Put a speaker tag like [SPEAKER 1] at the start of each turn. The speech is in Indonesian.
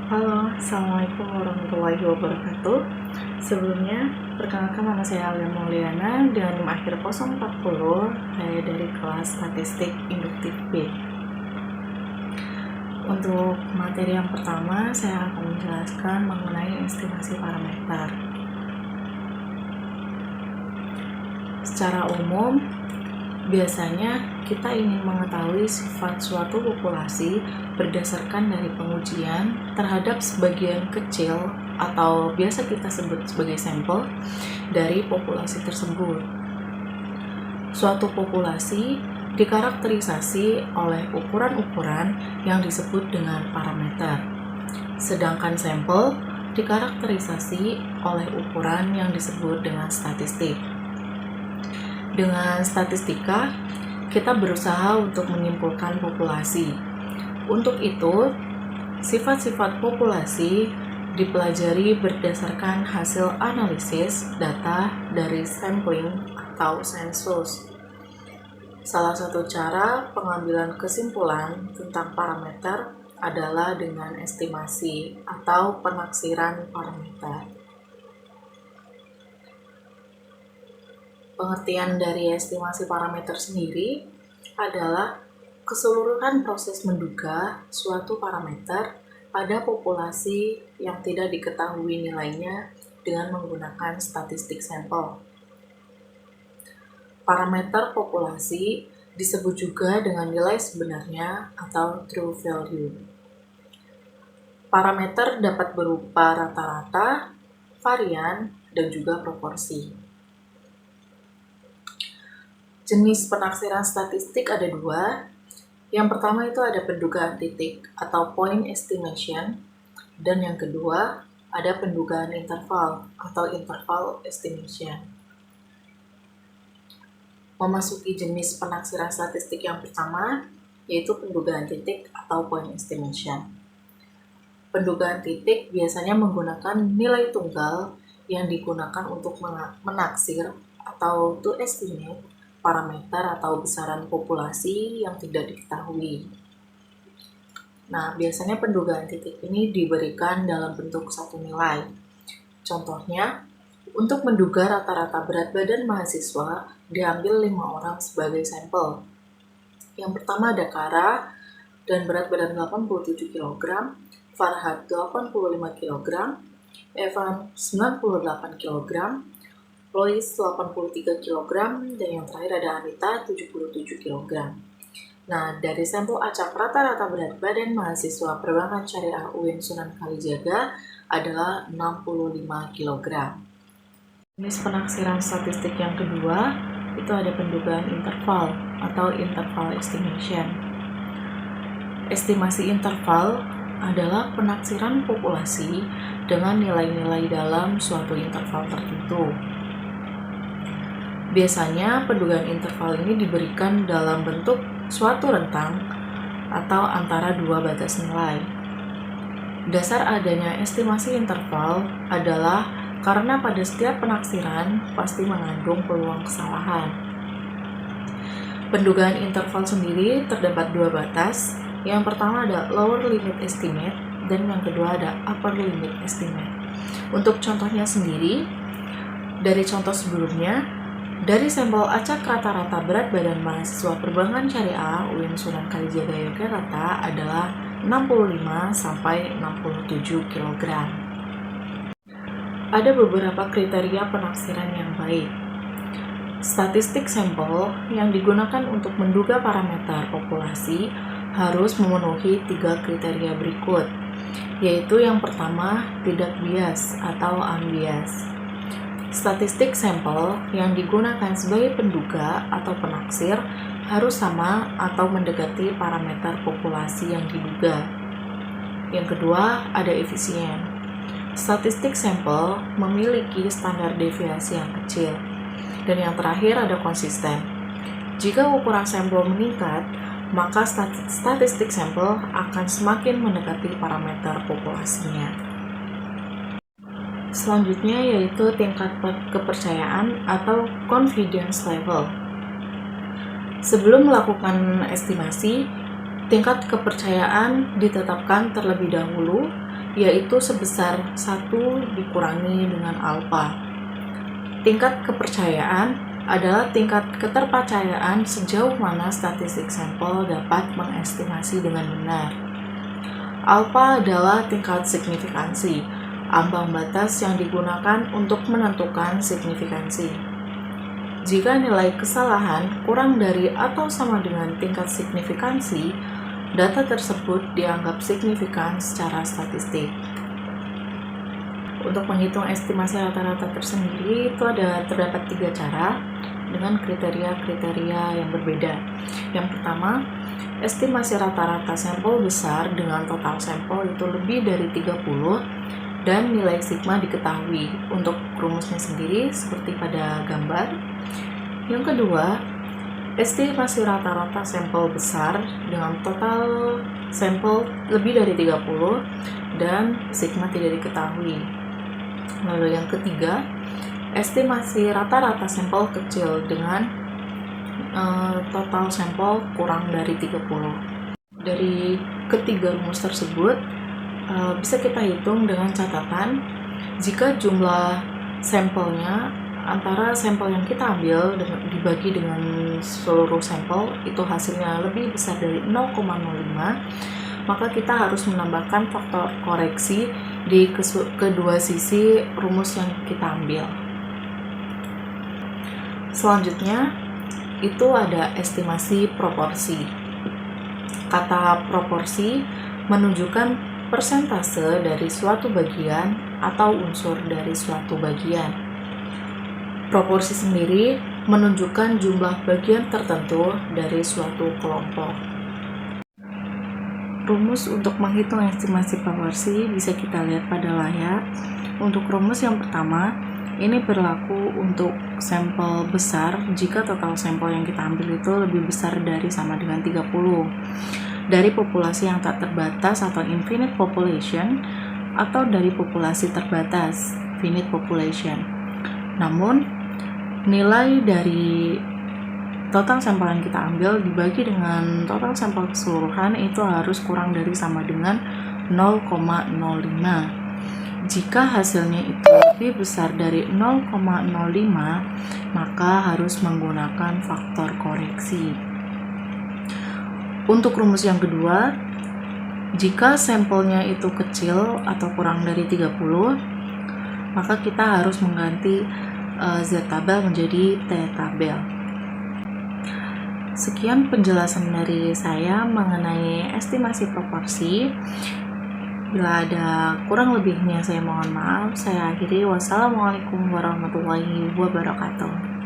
[SPEAKER 1] Halo, Assalamualaikum warahmatullahi wabarakatuh. Sebelumnya, perkenalkan nama saya Alia Mauliana dengan NIM akhir 040. Saya dari kelas Statistik Induktif B. Untuk materi yang pertama, saya akan menjelaskan mengenai estimasi parameter. Secara umum, biasanya kita ingin mengetahui sifat suatu populasi berdasarkan dari pengujian terhadap sebagian kecil atau biasa kita sebut sebagai sampel dari populasi tersebut. Suatu populasi dikarakterisasi oleh ukuran-ukuran yang disebut dengan parameter, sedangkan sampel dikarakterisasi oleh ukuran yang disebut dengan statistik. Dengan statistika, kita berusaha untuk menyimpulkan populasi. Untuk itu, sifat-sifat populasi dipelajari berdasarkan hasil analisis data dari sampling atau sensus. Salah satu cara pengambilan kesimpulan tentang parameter adalah dengan estimasi atau penaksiran parameter. Pengertian dari estimasi parameter sendiri adalah keseluruhan proses menduga suatu parameter pada populasi yang tidak diketahui nilainya dengan menggunakan statistik sampel. Parameter populasi disebut juga dengan nilai sebenarnya atau true value. Parameter dapat berupa rata-rata, varian, dan juga proporsi. Jenis penaksiran statistik ada dua. Yang pertama itu ada pendugaan titik atau point estimation, dan yang kedua ada pendugaan interval atau interval estimation. Memasuki jenis penaksiran statistik yang pertama, yaitu pendugaan titik atau point estimation. Pendugaan titik biasanya menggunakan nilai tunggal yang digunakan untuk menaksir atau to estimate parameter atau besaran populasi yang tidak diketahui. Nah, biasanya pendugaan titik ini diberikan dalam bentuk satu nilai. Contohnya, untuk menduga rata-rata berat badan mahasiswa, diambil 5 orang sebagai sampel. Yang pertama ada Kara, dan berat badan 87 kg, Farhad 85 kg, Evan 98 kg, Lois 83 kg, dan yang terakhir ada Anita 77 kg. Nah, dari sampel acak rata-rata berat badan mahasiswa Perbankan Syariah UIN Sunan Kalijaga adalah 65 kg. Jenis penaksiran statistik yang kedua itu ada pendugaan interval atau interval estimation. Estimasi interval adalah penaksiran populasi dengan nilai-nilai dalam suatu interval tertentu. Biasanya pendugaan interval ini diberikan dalam bentuk suatu rentang atau antara dua batas nilai. Dasar adanya estimasi interval adalah karena pada setiap penaksiran pasti mengandung peluang kesalahan. Pendugaan interval sendiri terdapat dua batas. Yang pertama ada lower limit estimate dan yang kedua ada upper limit estimate. Untuk contohnya sendiri, dari contoh sebelumnya, dari sampel acak rata-rata berat badan mahasiswa Perbankan Syariah UIN Sunan Kalijaga Yogyakarta adalah 65 sampai 67 kg. Ada beberapa kriteria penaksiran yang baik. Statistik sampel yang digunakan untuk menduga parameter populasi harus memenuhi 3 kriteria berikut, yaitu yang pertama tidak bias atau unbiased. Statistik sampel yang digunakan sebagai penduga atau penaksir harus sama atau mendekati parameter populasi yang diduga. Yang kedua, ada efisien. Statistik sampel memiliki standar deviasi yang kecil. Dan yang terakhir ada konsisten. Jika ukuran sampel meningkat, maka statistik sampel akan semakin mendekati parameter populasinya. Selanjutnya yaitu tingkat kepercayaan atau confidence level. Sebelum melakukan estimasi, tingkat kepercayaan ditetapkan terlebih dahulu yaitu sebesar 1 dikurangi dengan alfa. Tingkat kepercayaan adalah tingkat keterpercayaan sejauh mana statistik sampel dapat mengestimasi dengan benar. Alfa adalah tingkat signifikansi, ambang batas yang digunakan untuk menentukan signifikansi. Jika nilai kesalahan kurang dari atau sama dengan tingkat signifikansi, data tersebut dianggap signifikan secara statistik. Untuk menghitung estimasi rata-rata tersendiri itu terdapat 3 cara dengan kriteria-kriteria yang berbeda. Yang pertama, estimasi rata-rata sampel besar dengan total sampel itu lebih dari 30 dan nilai sigma diketahui. Untuk rumusnya sendiri seperti pada gambar. Yang kedua, estimasi rata-rata sampel besar dengan total sampel lebih dari 30 dan sigma tidak diketahui. Lalu yang ketiga, estimasi rata-rata sampel kecil dengan total sampel kurang dari 30. Dari ketiga rumus tersebut bisa kita hitung dengan catatan jika jumlah sampelnya antara sampel yang kita ambil dibagi dengan seluruh sampel itu hasilnya lebih besar dari 0,05, maka kita harus menambahkan faktor koreksi di kedua sisi rumus yang kita ambil. Selanjutnya itu ada estimasi proporsi. Kata proporsi menunjukkan persentase dari suatu bagian atau unsur dari suatu bagian. Proporsi sendiri menunjukkan jumlah bagian tertentu dari suatu kelompok. Rumus untuk menghitung estimasi proporsi bisa kita lihat pada layar. Untuk rumus yang pertama, ini berlaku untuk sampel besar jika total sampel yang kita ambil itu lebih besar dari sama dengan 30. Dari populasi yang tak terbatas atau infinite population atau dari populasi terbatas, finite population. Namun, nilai dari total sampel yang kita ambil dibagi dengan total sampel keseluruhan itu harus kurang dari sama dengan 0,05. Jika hasilnya itu lebih besar dari 0,05, maka harus menggunakan faktor koreksi. Untuk rumus yang kedua, jika sampelnya itu kecil atau kurang dari 30, maka kita harus mengganti Z tabel menjadi T tabel. Sekian penjelasan dari saya mengenai estimasi proporsi. Bila ada kurang lebihnya saya mohon maaf. Saya akhiri. Wassalamualaikum warahmatullahi wabarakatuh.